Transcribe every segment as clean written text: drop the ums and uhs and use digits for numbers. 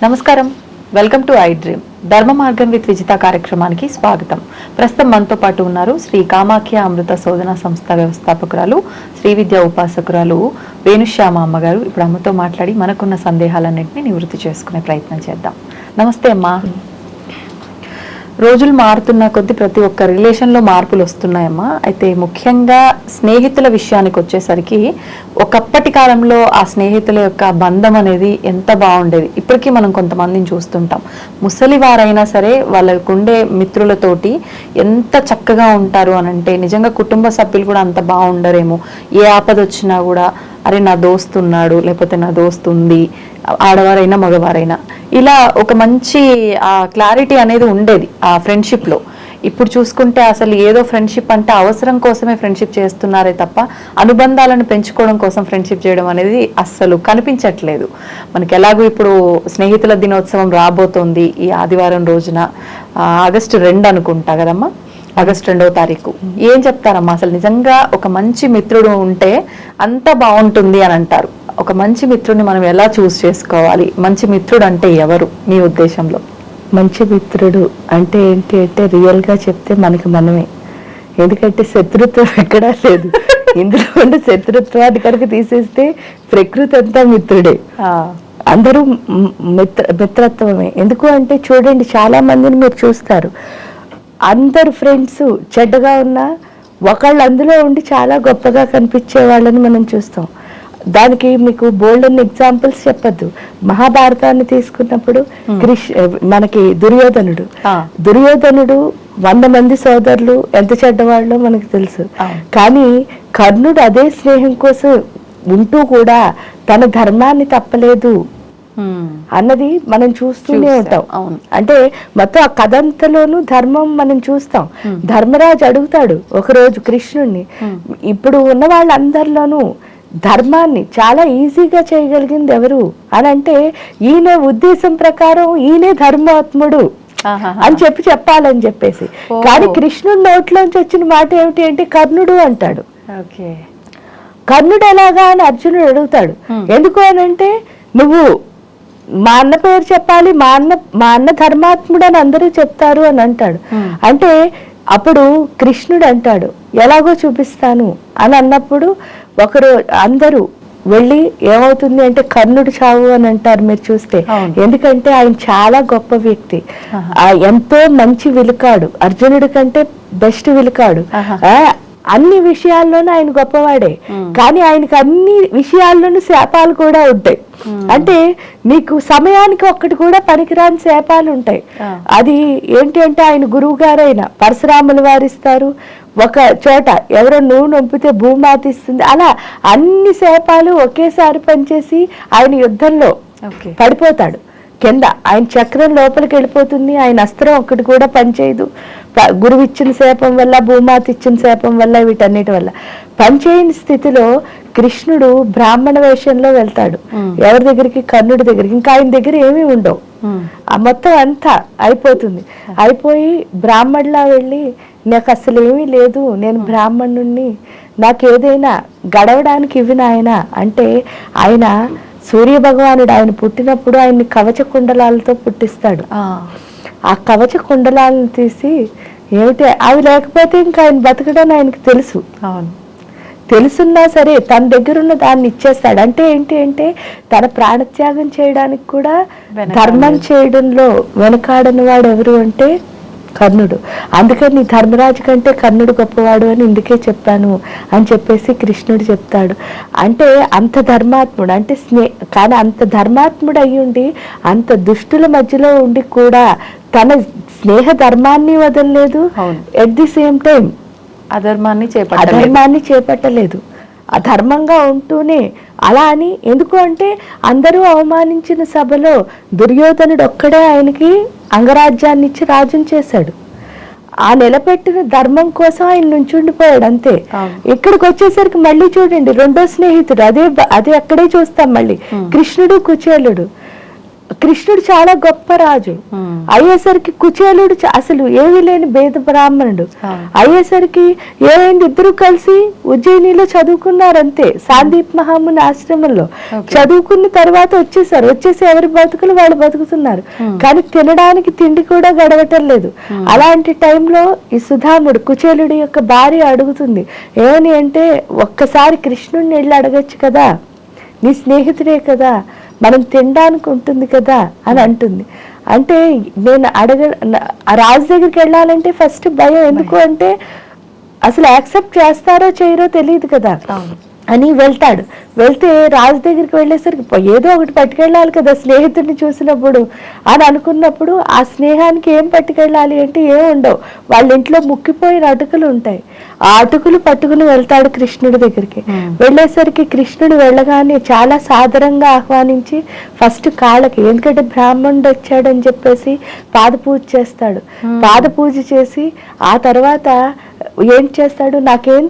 నమస్కారం, welcome to I dream. ధర్మ మార్గం విత్ విజిత కార్యక్రమానికి స్వాగతం. ప్రస్తుతం మనతో పాటు ఉన్నారు శ్రీ కామాఖ్య అమృత శోధన సంస్థ వ్యవస్థాపకురాలు, శ్రీ విద్యా ఉపాసకురాలు వేణుశ్యామ అమ్మగారు. ఇప్పుడు అమ్మతో మాట్లాడి మనకున్న సందేహాలన్నింటినీ నివృత్తి చేసుకునే ప్రయత్నం చేద్దాం. నమస్తే అమ్మా. రోజులు మారుతున్న కొద్దీ ప్రతి ఒక్క రిలేషన్లో మార్పులు వస్తున్నాయమ్మా. అయితే ముఖ్యంగా స్నేహితుల విషయానికి వచ్చేసరికి ఒకప్పటి కాలంలో ఆ స్నేహితుల యొక్క బంధం అనేది ఎంత బాగుండేది. ఇప్పటికీ మనం కొంతమందిని చూస్తుంటాం. ముసలి వారైనా సరే వాళ్ళకుండే మిత్రులతోటి ఎంత చక్కగా ఉంటారు అని అంటే నిజంగా కుటుంబ సభ్యులు కూడా అంత బాగుండరేమో. ఏ ఆపద వచ్చినా కూడా అరే నా దోస్తు ఉన్నాడు, లేకపోతే నా దోస్తు ఉంది, ఆడవారైనా మగవారైనా, ఇలా ఒక మంచి క్లారిటీ అనేది ఉండేది ఆ ఫ్రెండ్షిప్లో. ఇప్పుడు చూసుకుంటే అసలు ఏదో ఫ్రెండ్షిప్ అంటే అవసరం కోసమే ఫ్రెండ్షిప్ చేస్తున్నారే తప్ప అనుబంధాలను పెంచుకోవడం కోసం ఫ్రెండ్షిప్ చేయడం అనేది అస్సలు కనిపించట్లేదు మనకి. ఎలాగో ఇప్పుడు స్నేహితుల దినోత్సవం రాబోతోంది ఈ ఆదివారం రోజున, ఆగస్టు 2 అనుకుంటా కదమ్మా, ఆగస్టు 2వ తారీఖు. ఏం చెప్తారమ్మా, అసలు నిజంగా ఒక మంచి మిత్రుడు ఉంటే అంత బాగుంటుంది అని అంటారు. ఒక మంచి మిత్రుడిని మనం ఎలా చూస్ చేసుకోవాలి? మంచి మిత్రుడు అంటే ఎవరు మీ ఉద్దేశంలో? మంచి మిత్రుడు అంటే ఏంటి అంటే రియల్గా చెప్తే మనకి మనమే. ఎందుకంటే శత్రుత్వం ఎక్కడా లేదు. ఇందులో ఉండే శత్రుత్వాన్ని కనుక తీసేస్తే ప్రకృతి అంతా మిత్రుడే, అందరూ మిత్రత్వమే. ఎందుకు అంటే చూడండి, చాలా మందిని మీరు చూస్తారు, అందరు ఫ్రెండ్స్ చెడ్డగా ఉన్నా ఒకళ్ళు అందులో ఉండి చాలా గొప్పగా కనిపించే వాళ్ళని మనం చూస్తాం. దానికి మీకు బోల్డ్ అన్ని ఎగ్జాంపుల్స్ చెప్పద్దు. మహాభారతాన్ని తీసుకున్నప్పుడు మనకి దుర్యోధనుడు 100 మంది సోదరులు ఎంత చెడ్డవాళ్ళో మనకు తెలుసు. కానీ కర్ణుడు అదే స్నేహం కోసం ఉంటూ కూడా తన ధర్మాన్ని తప్పలేదు అన్నది మనం చూస్తూనే ఉంటాం. అంటే మొత్తం ఆ కథంతలోనూ ధర్మం మనం చూస్తాం. ధర్మరాజు అడుగుతాడు ఒకరోజు కృష్ణుణ్ణి, ఇప్పుడు ఉన్న వాళ్ళందరిలోనూ ధర్మాన్ని చాలా ఈజీగా చేయగలిగింది ఎవరు అని అంటే ఈయన ఉద్దేశం ప్రకారం ఈయనే ధర్మాత్ముడు అని చెప్పాలని చెప్పేసి. కానీ కృష్ణుడి నోట్లోంచి వచ్చిన మాట ఏమిటి అంటే కర్ణుడు అంటాడు. కర్ణుడు ఎలాగా అని అర్జునుడు అడుగుతాడు. ఎందుకు అని అంటే నువ్వు మా అన్న పేరు చెప్పాలి, మా అన్న ధర్మాత్ముడు అని అందరూ చెప్తారు అని అంటాడు. అంటే అప్పుడు కృష్ణుడు అంటాడు ఎలాగో చూపిస్తాను అని అన్నప్పుడు ఒకరు అందరూ వెళ్ళి ఏమవుతుంది అంటే కర్ణుడు చావు అని అంటారు మీరు చూస్తే. ఎందుకంటే ఆయన చాలా గొప్ప వ్యక్తి, ఎంతో మంచి విలుకాడు, అర్జునుడి కంటే బెస్ట్ విలుకాడు. అన్ని విషయాల్లోనూ ఆయన గొప్పవాడే, కానీ ఆయనకి అన్ని విషయాల్లోనూ శాపాలు కూడా ఉంటాయి. అంటే మీకు సమయానికి ఒక్కటి కూడా పనికిరాని శాపాలు ఉంటాయి. అది ఏంటి అంటే ఆయన గురువు గారైన పరశురాముల వారిస్తారు, ఒక చోట ఎవరో నువ్వు నొంపితే భూమాత ఇస్తుంది, అలా అన్ని శాపాలు ఒకేసారి పనిచేసి ఆయన యుద్ధంలో పడిపోతాడు కింద. ఆయన చక్రం లోపలికి వెళ్ళిపోతుంది, ఆయన అస్త్రం ఒక్కటి కూడా పనిచేయదు. గురువు ఇచ్చిన శాపం వల్ల, భూమాత ఇచ్చిన శాపం వల్ల, వీటన్నిటి వల్ల పనిచేయని స్థితిలో కృష్ణుడు బ్రాహ్మణ వేషంలో వెళ్తాడు ఎవరి దగ్గరికి? కర్ణుడి దగ్గరికి. ఇంకా ఆయన దగ్గర ఏమీ ఉండవు, ఆ మొత్తం అంతా అయిపోతుంది. అయిపోయి బ్రాహ్మణులా వెళ్ళి నాకు అసలు ఏమీ లేదు, నేను బ్రాహ్మణుణ్ణి, నాకు ఏదైనా గడవడానికి ఇవి నాయన అంటే ఆయన సూర్య భగవానుడు ఆయన పుట్టినప్పుడు ఆయన్ని కవచ కుండలాలతో పుట్టిస్తాడు. ఆ కవచ కుండలాలను తీసి ఏమిటి అవి లేకపోతే ఇంకా ఆయన బతకడం ఆయనకి తెలుసు. తెలుసున్నా సరే తన దగ్గర ఉన్న దాన్ని ఇచ్చేస్తాడు. అంటే ఏంటి అంటే తన ప్రాణత్యాగం చేయడానికి కూడా ధర్మం చేయడంలో వెనకాడని వాడు ఎవరు అంటే కర్ణుడు. అందుకని ధర్మరాజు కంటే కర్ణుడు గొప్పవాడు అని ఇందుకే చెప్పాను అని చెప్పేసి కృష్ణుడు చెప్తాడు. అంటే అంత ధర్మాత్ముడు అంటే కానీ అంత ధర్మాత్ముడు అయ్యుండి అంత దుష్టుల మధ్యలో ఉండి కూడా తన స్నేహ ధర్మాన్ని వదలలేదు, ఎట్ ది సేమ్ టైం అధర్మాన్ని చేపట్టలేదు. అధర్మంగా ఉంటూనే అలా అని ఎందుకు అంటే అందరూ అవమానించిన సభలో దుర్యోధనుడు ఒక్కడే ఆయనకి అంగరాజ్యాన్ని ఇచ్చి రాజుని చేశాడు. ఆ నిలబెట్టిన ధర్మం కోసం ఆయన నుంచుండిపోయాడు అంతే. ఇక్కడికి వచ్చేసరికి మళ్ళీ చూడండి రెండో స్నేహితుడు, అదే అక్కడే చూస్తాం మళ్ళీ కృష్ణుడు కుచేలుడు. కృష్ణుడు చాలా గొప్ప రాజు అయ్యేసరికి కుచేలుడు అసలు ఏమీ లేని భేద బ్రాహ్మణుడు అయ్యేసరికి ఏమైంది, ఇద్దరు కలిసి ఉజ్జయినిలో చదువుకున్నారు అంతే, సాందీప్ మహాముని ఆశ్రమంలో చదువుకున్న తర్వాత వచ్చేసి ఎవరి బతుకులు వాళ్ళు బతుకుతున్నారు, కానీ తినడానికి తిండి కూడా గడవటం లేదు. అలాంటి టైంలో ఈ సుధాముడు కుచేలుడి యొక్క భార్య అడుగుతుంది ఏమని అంటే, ఒక్కసారి కృష్ణుడిని వెళ్ళి అడగచ్చు కదా, నీ స్నేహితుడే కదా, మనం తినడానికి ఉంటుంది కదా అని అంటుంది. అంటే నేను రాజు దగ్గరికి వెళ్ళాలంటే ఫస్ట్ భయం, ఎందుకు అంటే అసలు యాక్సెప్ట్ చేస్తారో చేయరో తెలియదు కదా అని వెళ్తే రాజు దగ్గరికి వెళ్ళేసరికి ఏదో ఒకటి పట్టుకెళ్ళాలి కదా స్నేహితుడిని చూసినప్పుడు అని అనుకున్నప్పుడు, ఆ స్నేహానికి ఏం పట్టుకెళ్ళాలి అంటే ఏం ఉండవు, వాళ్ళ ఇంట్లో ముక్కిపోయిన అటుకులు ఉంటాయి, ఆ అటుకులు పట్టుకుని వెళ్తాడు కృష్ణుడి దగ్గరికి. వెళ్ళేసరికి కృష్ణుడు వెళ్ళగానే చాలా సాదరంగా ఆహ్వానించి ఫస్ట్ కాళ్ళకి, ఎందుకంటే బ్రాహ్మణుడు వచ్చాడని చెప్పేసి పాద పూజ చేస్తాడు. పాద పూజ చేసి ఆ తర్వాత ఏం చేస్తాడు, నాకేం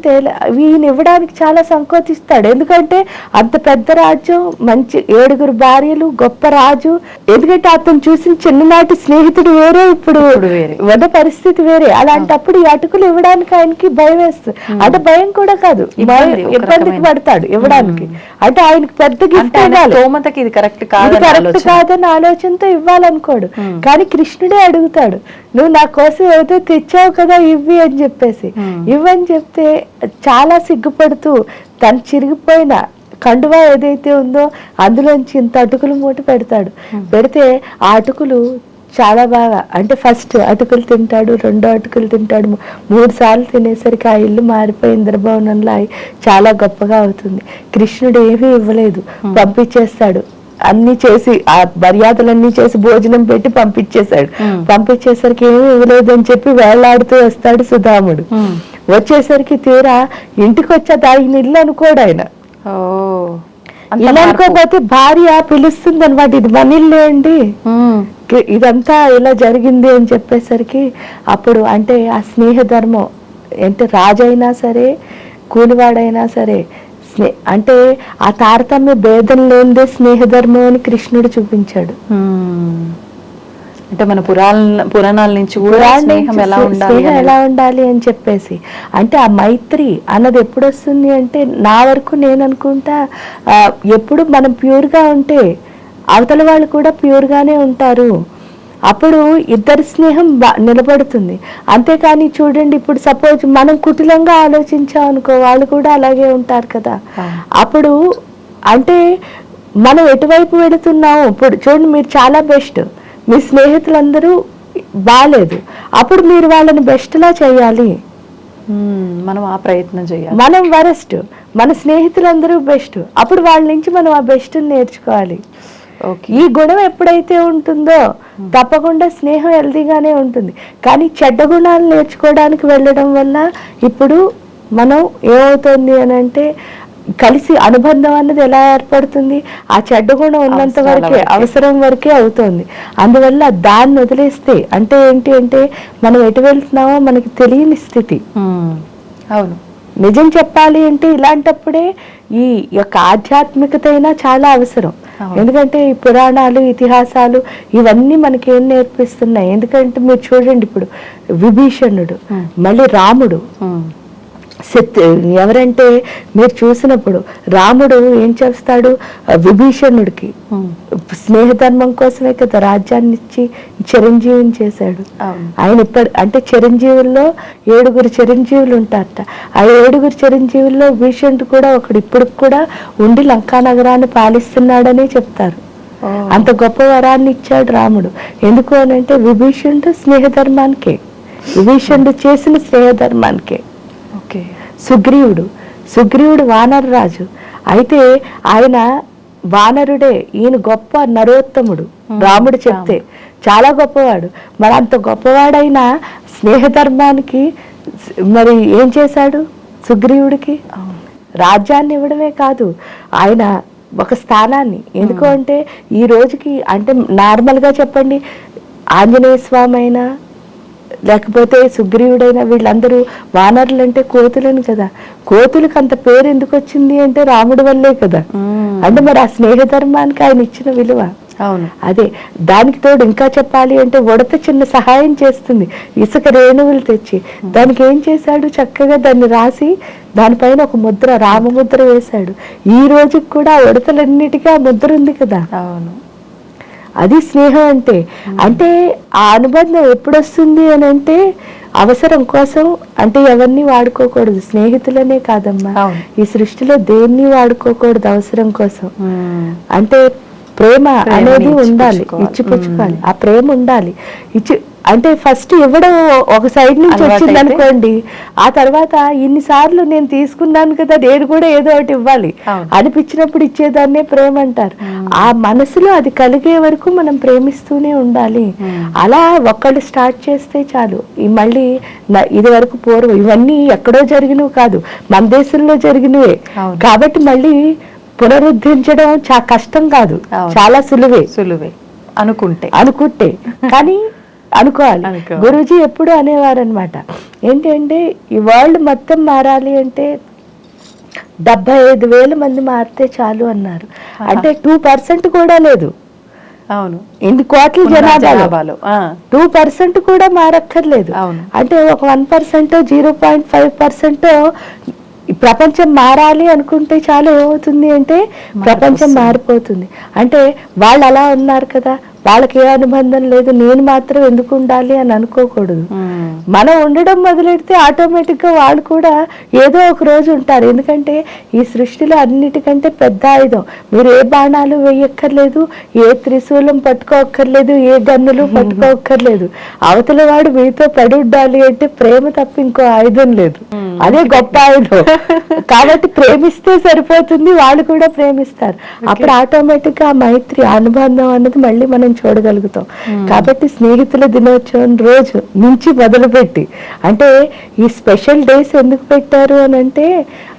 ఈయన ఇవ్వడానికి చాలా సంకోచిస్తాడు, ఎందుకంటే అంత పెద్ద రాజ్యం, మంచి 7 భార్యలు, గొప్ప రాజు, ఎందుకంటే అతను చూసిన చిన్ననాటి స్నేహితుడు వేరే, ఇప్పుడు ఉన్న పరిస్థితి వేరే. అలాంటప్పుడు ఈ అటుకులు ఇవ్వడానికి ఆయనకి భయం వేస్తుంది, అంటే భయం కూడా కాదు, ఇబ్బందికి పడతాడు ఇవ్వడానికి, అంటే ఆయనకి పెద్ద గిఫ్ట్ ఇవ్వాలి, ఇది కరెక్ట్ కాదని ఆలోచనతో ఇవ్వాలనుకోడు. కానీ కృష్ణుడే అడుగుతాడు, నువ్వు నా కోసం ఏదో తెచ్చావు కదా ఇవ్వి అని చెప్పేసి, ఇవ్వని చెప్తే చాలా సిగ్గుపడుతూ తను చిరిగిపోయిన కండువా ఏదైతే ఉందో అందులోంచి ఇంత అటుకులు మూట పెడితే ఆ అటుకులు చాలా బాగా, అంటే ఫస్ట్ అటుకులు తింటాడు, 2 అటుకులు తింటాడు, 3 సార్లు తినేసరికి ఆ ఇల్లు మారిపోయి ఇంద్రభవనంలో చాలా గొప్పగా అవుతుంది. కృష్ణుడు ఏమీ ఇవ్వలేదు, పంపించేస్తాడు, అన్ని చేసి ఆ మర్యాదలన్నీ చేసి భోజనం పెట్టి పంపించేసరికి ఏమీ ఇవ్వలేదు అని చెప్పి వేళ్లాడుతూ వస్తాడు సుధాముడు. వచ్చేసరికి తీరా ఇంటికి వచ్చేది ఆయన ఇల్లు అనుకోడు, ఆయన ఇల్లు అనుకోకపోతే భార్య పిలుస్తుంది అనమాట, ఇది మన ఇల్లే అండి, ఇదంతా ఇలా జరిగింది అని చెప్పేసరికి అప్పుడు అంటే ఆ స్నేహ ధర్మం, అంటే రాజైనా సరే కూలివాడైనా సరే అంటే ఆ తారతమ్య భేదం లేనిదే స్నేహధర్మం అని కృష్ణుడు చూపించాడు. అంటే మన పురాణాల నుంచి కూడా స్నేహం ఎలా ఉండాలి అని చెప్పేసి, అంటే ఆ మైత్రి అన్నది ఎప్పుడు వస్తుంది అంటే, నా వరకు నేను అనుకుంటా ఎప్పుడు మనం ప్యూర్గా ఉంటే అవతల వాళ్ళు కూడా ప్యూర్గానే ఉంటారు, అప్పుడు ఇద్దరి స్నేహం నిలబడుతుంది. అంతేకాని చూడండి, ఇప్పుడు సపోజ్ మనం కుటిలంగా ఆలోచించామనుకో వాళ్ళు కూడా అలాగే ఉంటారు కదా. అప్పుడు అంటే మనం ఎటువైపు వెళుతున్నాము, ఇప్పుడు చూడండి మీరు చాలా బెస్ట్, మీ స్నేహితులందరూ బాగాలేదు, అప్పుడు మీరు వాళ్ళని బెస్ట్లా చేయాలి, మనం ఆ ప్రయత్నం చేయాలి. మనం వరస్ట్, మన స్నేహితులందరూ బెస్ట్, అప్పుడు వాళ్ళ నుంచి మనం ఆ బెస్ట్ నేర్చుకోవాలి. ఈ గుణం ఎప్పుడైతే ఉంటుందో తప్పకుండా స్నేహం హెల్దీగానే ఉంటుంది. కానీ చెడ్డ గుణాలు నేర్చుకోవడానికి వెళ్ళడం వల్ల ఇప్పుడు మనం ఏమవుతుంది అని అంటే, కలిసి అనుబంధం అన్నది ఎలా ఏర్పడుతుంది, ఆ చెడ్డ గుణం ఉన్నంత వరకే, అవసరం వరకే అవుతుంది. అందువల్ల దాన్ని వదిలేస్తే అంటే ఏంటి అంటే, మనం ఎటు వెళ్తున్నామో మనకి తెలియని స్థితి. అవును, నిజం చెప్పాలి అంటే ఇలాంటప్పుడే ఈ యొక్క ఆధ్యాత్మికత అయినా చాలా అవసరం. ఎందుకంటే ఈ పురాణాలు, ఇతిహాసాలు ఇవన్నీ మనకి ఏం నేర్పిస్తున్నాయి, ఎందుకంటే మీరు చూడండి ఇప్పుడు విభీషణుడు, మళ్ళీ రాముడు, ఎవరంటే మీరు చూసినప్పుడు రాముడు ఏం చేస్తాడు, విభీషణుడికి స్నేహధర్మం కోసమే కదా రాజ్యాన్ని ఇచ్చి చిరంజీవిని చేశాడు. ఆయన ఇప్పుడు అంటే చిరంజీవుల్లో 7 చిరంజీవులు ఉంటారట, ఆ 7 చిరంజీవుల్లో విభీషణుడు కూడా ఒకడు, ఇప్పుడు కూడా ఉండి లంకా నగరాన్ని పాలిస్తున్నాడనే చెప్తారు. అంత గొప్ప వరాన్ని ఇచ్చాడు రాముడు. ఎందుకు అని అంటే విభీషణుడు స్నేహధర్మానికే, విభీషణుడు చేసిన స్నేహధర్మానికే. సుగ్రీవుడు వానర రాజు, అయితే ఆయన వానరుడే, ఈయన గొప్ప నరోత్తముడు, రాముడు చెప్తే చాలా గొప్పవాడు. మరి అంత గొప్పవాడైనా స్నేహధర్మానికి మరి ఏం చేశాడు, సుగ్రీవుడికి రాజ్యాన్ని ఇవ్వడమే కాదు, ఆయన ఒక స్థానాన్ని, ఎందుకు అంటే ఈ రోజుకి అంటే నార్మల్గా చెప్పండి, ఆంజనేయ స్వామి అయినా లేకపోతే సుగ్రీవుడైనా వీళ్ళందరూ వానరులు అంటే కోతులని కదా, కోతులకు అంత పేరు ఎందుకు వచ్చింది అంటే రాముడి వల్లే కదా. అంటే మరి ఆ స్నేహ ధర్మానికి ఆయన ఇచ్చిన విలువ అవును. అదే దానికి తోడు ఇంకా చెప్పాలి అంటే ఉడత చిన్న సహాయం చేస్తుంది, ఇసుక రేణువులు తెచ్చి. దానికి ఏం చేశాడు, చక్కగా దాన్ని రాసి దానిపైన ఒక ముద్ర, రామముద్ర వేశాడు. ఈ రోజుకి కూడా ఆ ఉడతలన్నిటికీ ఆ ముద్ర ఉంది కదా. అవును. అది స్నేహం అంటే. అంటే ఆ అనుబంధం ఎప్పుడు వస్తుంది అని అంటే అవసరం కోసం. అంటే ఎవరిని వాడుకోకూడదు, స్నేహితులనే కాదమ్మా, ఈ సృష్టిలో దేన్ని వాడుకోకూడదు అవసరం కోసం. అంటే ప్రేమ అనేది ఉండాలి, ఇచ్చిపుచ్చుకోవాలి, ఆ ప్రేమ ఉండాలి. అంటే ఫస్ట్ ఇవ్వడం ఒక సైడ్ నుంచి వచ్చింది అనుకోండి, ఆ తర్వాత ఇన్నిసార్లు నేను తీసుకున్నాను కదా, నేను కూడా ఏదో ఒకటి ఇవ్వాలి అనిపించినప్పుడు ఇచ్చేదాన్నే ప్రేమ అంటారు. ఆ మనసులో అది కలిగే వరకు మనం ప్రేమిస్తూనే ఉండాలి. అలా ఒకళ్ళు స్టార్ట్ చేస్తే చాలు. మళ్ళీ ఇది వరకు పూర్వం ఇవన్నీ ఎక్కడో జరిగినవి కాదు, మన దేశంలో జరిగినవే. కాబట్టి మళ్ళీ పునరుద్ధరించడం కష్టం కాదు, చాలా సులువే అనుకుంటే కానీ అనుకోవాలి. గురూజీ ఎప్పుడు అనేవారు అనమాట, ఏంటంటే ఈ వరల్డ్ మొత్తం మారాలి అంటే 75,000 మంది మారితే చాలు అన్నారు. అంటే 2% కూడా లేదు. అవును, ఇన్ని కోట్ల జనాభాలో 2% కూడా మారక్కర్లేదు. అంటే ఒక 1%, 0.5% ప్రపంచం మారాలి అనుకుంటే చాలా ఏమవుతుంది అంటే ప్రపంచం మారిపోతుంది. అంటే వాళ్ళు అలా ఉన్నారు కదా, వాళ్ళకి ఏ అనుబంధం లేదు, నేను మాత్రం ఎందుకు ఉండాలి అని అనుకోకూడదు. మనం ఉండడం మొదలెడితే ఆటోమేటిక్ గా వాళ్ళు కూడా ఏదో ఒక రోజు ఉంటారు. ఎందుకంటే ఈ సృష్టిలో అన్నిటికంటే పెద్ద ఆయుధం, మీరు ఏ బాణాలు వేయక్కర్లేదు, ఏ త్రిశూలం పట్టుకోక్కర్లేదు, ఏ గన్నులు పట్టుకోక్కర్లేదు. అవతల వాడు మీతో పడి ఉండాలి అంటే ప్రేమ తప్ప ఇంకో ఆయుధం లేదు. అదే గొప్ప ఆయుధం. కాబట్టి ప్రేమిస్తే సరిపోతుంది, వాళ్ళు కూడా ప్రేమిస్తారు. అప్పుడు ఆటోమేటిక్ గా మైత్రి, అనుబంధం అన్నది మళ్ళీ మనం చూడగలుగుతాం. కాబట్టి స్నేహితుల దినోత్సవం రోజు నుంచి మొదలుపెట్టి, అంటే ఈ స్పెషల్ డేస్ ఎందుకు పెట్టారు అని అంటే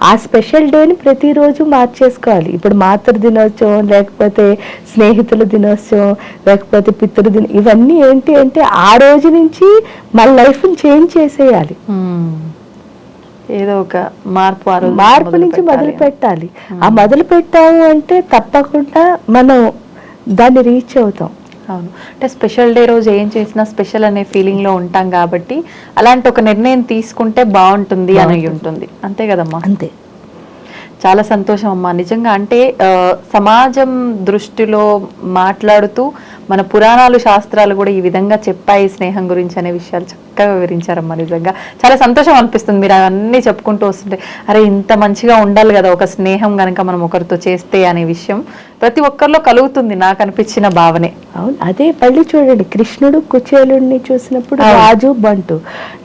ఆ స్పెషల్ డేని ప్రతిరోజు మార్చేసుకోవాలి. ఇప్పుడు మాతృ దినోత్సవం, లేకపోతే స్నేహితుల దినోత్సవం, లేకపోతే పితృదినం, ఇవన్నీ ఏంటి అంటే ఆ రోజు నుంచి మన లైఫ్ ని చేంజ్ చేసేయాలి. ఏదో ఒక మార్పు నుంచి మొదలు పెట్టాలి. ఆ మొదలు పెట్టాము అంటే తప్పకుండా మనం దాన్ని రీచ్ అవుతాం. అవును, అంటే స్పెషల్ డే రోజు ఏం చేసినా స్పెషల్ అనే ఫీలింగ్ లో ఉంటాం కాబట్టి అలాంటి ఒక నిర్ణయం తీసుకుంటే బాగుంటుంది అని ఉంటుంది. అంతే కదమ్మా? అంతే. చాలా సంతోషం అమ్మా, నిజంగా. అంటే సమాజం దృష్టిలో మాట్లాడుతూ మన పురాణాలు, శాస్త్రాలు కూడా ఈ విధంగా చెప్పాయి స్నేహం గురించి అనే విషయాలు చక్కగా వివరించారమ్మా. నిజంగా చాలా సంతోషం అనిపిస్తుంది మీరు అవన్నీ చెప్పుకుంటూ వస్తుంటే. అరే, ఇంత మంచిగా ఉండాలి కదా ఒక స్నేహం గనక మనం ఒకరితో చేస్తే అనే విషయం ప్రతి ఒక్కరిలో కలుగుతుంది, నాకు అనిపించిన భావనే. అవును, అదే పళ్ళి చూడండి, కృష్ణుడు కుచేలుడిని చూసినప్పుడు రాజు బంటు,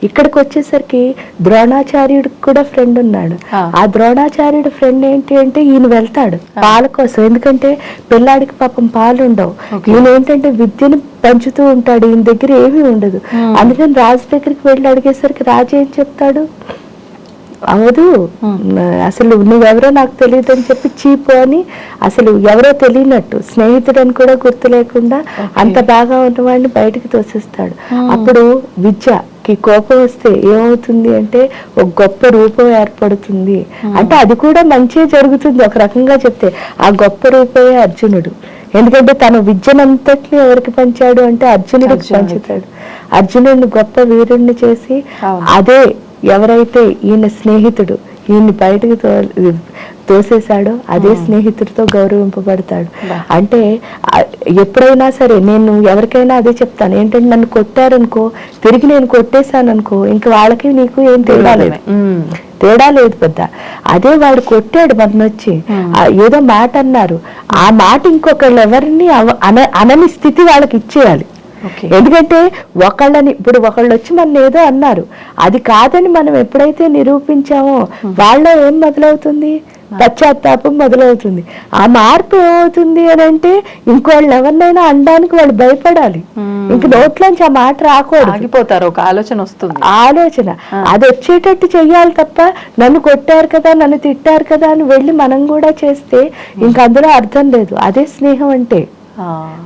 ఇక్కడికి వచ్చేసరికి ద్రోణాచార్యుడికి కూడా ఫ్రెండ్ ఉన్నాడు. ఆ ద్రోణాచార్యుడు ఫ్రెండ్ ఏంటి అంటే ఈయన వెళ్తాడు పాల కోసం, ఎందుకంటే పిల్లాడికి పాపం పాలు ఉండవు. ఈయన ఏంటంటే విద్యను పంచుతూ ఉంటాడు, ఈయన దగ్గర ఏమీ ఉండదు. అందుకని రాజు దగ్గరికి వెళ్ళి అడిగేసరికి రాజు ఏం చెప్తాడు, అవదు అసలు నువ్వెవరో నాకు తెలియదు అని చెప్పి చీపు అని, అసలు ఎవరో తెలియనట్టు, స్నేహితుడని కూడా గుర్తు లేకుండా అంత బాగా ఉన్నవాడిని బయటకు తోసేస్తాడు. అప్పుడు విద్యకి కోపం వస్తే ఏమవుతుంది అంటే ఒక గొప్ప రూపం ఏర్పడుతుంది. అంటే అది కూడా మంచిగా జరుగుతుంది ఒక రకంగా చెప్తే. ఆ గొప్ప రూపమే అర్జునుడు. ఎందుకంటే తను విద్యనంతటిని ఎవరికి పంచాడు అంటే అర్జునుడికి పంచుతాడు. అర్జునుడిని గొప్ప వీరుణ్ణి చేసి, అదే ఎవరైతే ఈయన స్నేహితుడు ఈయన్ని బయటకు తోసేశాడో అదే స్నేహితుడితో గౌరవింపబడతాడు. అంటే ఎప్పుడైనా సరే నేను ఎవరికైనా అదే చెప్తాను, ఏంటంటే నన్ను కొట్టారనుకో, తిరిగి నేను కొట్టేశాను అనుకో, ఇంక వాళ్ళకి నీకు ఏం తేడా లేదు పెద్ద. అదే వాడు కొట్టాడు మనొచ్చి, ఏదో మాట అన్నారు, ఆ మాట ఇంకొకళ్ళు ఎవరిని అనని స్థితి వాళ్ళకి ఇచ్చేయాలి. ఎందుకంటే ఇప్పుడు ఒకళ్ళు వచ్చి మన ఏదో అన్నారు, అది కాదని మనం ఎప్పుడైతే నిరూపించామో వాళ్ళలో ఏం మొదలవుతుంది, పశ్చాత్తాపం మొదలవుతుంది. ఆ మార్పు ఏమవుతుంది అని అంటే ఇంకోళ్ళు ఎవరినైనా అనడానికి వాళ్ళు భయపడాలి, ఇంక నోట్లోంచి ఆ మాట రాకూడదు, ఆగిపోతారు. ఒక ఆలోచన వస్తుంది, ఆలోచన అది వచ్చేటట్టు చెయ్యాలి తప్ప నన్ను కొట్టారు కదా, నన్ను తిట్టారు కదా అని వెళ్ళి మనం కూడా చేస్తే ఇంక అందులో అర్థం లేదు. అదే స్నేహం అంటే,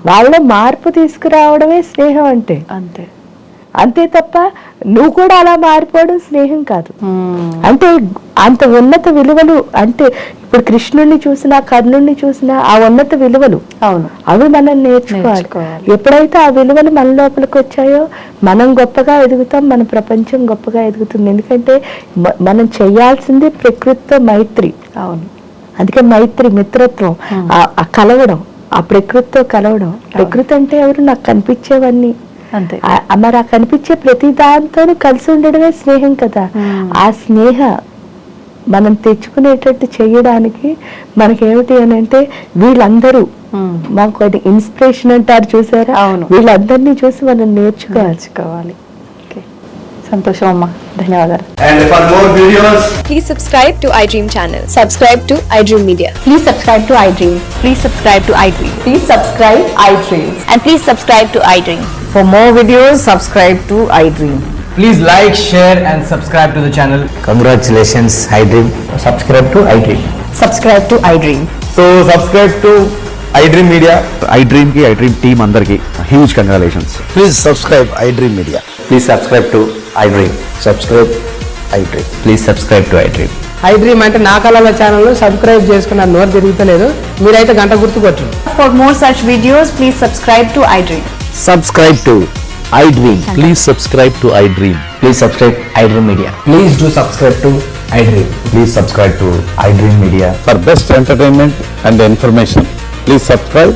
వాళ్ళ మార్పు తీసుకురావడమే స్నేహం అంటే. అంతే. అంతే తప్ప నువ్వు కూడా అలా మారిపోవడం స్నేహం కాదు. అంటే అంత ఉన్నత విలువలు, అంటే ఇప్పుడు కృష్ణుడిని చూసినా కర్ణుడిని చూసినా ఆ ఉన్నత విలువలు అవును, అవి మనం నేర్చుకోవాలి. ఎప్పుడైతే ఆ విలువలు మన లోపలికి వచ్చాయో మనం గొప్పగా ఎదుగుతాం, మన ప్రపంచం గొప్పగా ఎదుగుతుంది. ఎందుకంటే మనం చేయాల్సింది ప్రకృతితో మైత్రి. అవును, అందుకే మైత్రి, మిత్రత్వం, ఆ కలవడం, ఆ ప్రకృతితో కలవడం. ప్రకృతి అంటే ఎవరు? నాకు కనిపించేవన్నీ. అంతే. మరి ఆ కనిపించే ప్రతి దాంతో కలిసి ఉండడమే స్నేహం కదా. ఆ స్నేహ మనం తెచ్చుకునేటట్టు చేయడానికి మనకేమిటి అని అంటే వీళ్ళందరూ మాకు అది ఇన్స్పిరేషన్ అంటారు చూసారా, అవును, వీళ్ళందరినీ చూసి మనం నేర్చుకోవాలి. ఓకే, సంతోషం అమ్మా, ధన్యవాదాలు. And for more videos, Please subscribe to iDream channel. Subscribe to iDream Media. Please subscribe to iDream. Please subscribe to iDream. Please subscribe iDream. And please subscribe to iDream. For more videos, subscribe to iDream. please like, share and subscribe to the channel. Congratulations, iDream. Subscribe to iDream. Subscribe to iDream. So subscribe to iDream Media. iDream ki iDream team andarki huge congratulations. Please subscribe iDream Media. Please subscribe to iDream. Subscribe iDream. Please subscribe to iDream. iDream అంటే నా కళల channel subscribe చేసుకున్న నోరు తిరుగుతలేదు, మీరైతే గంట గుర్తు కొట్టండి. For more such videos, please subscribe to iDream. Subscribe to iDream. Please subscribe to iDream. Please subscribe iDream Media. Please do subscribe to iDream. Please subscribe to iDream Media. For best entertainment and information, please subscribe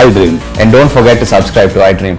iDream. And don't forget to subscribe to iDream.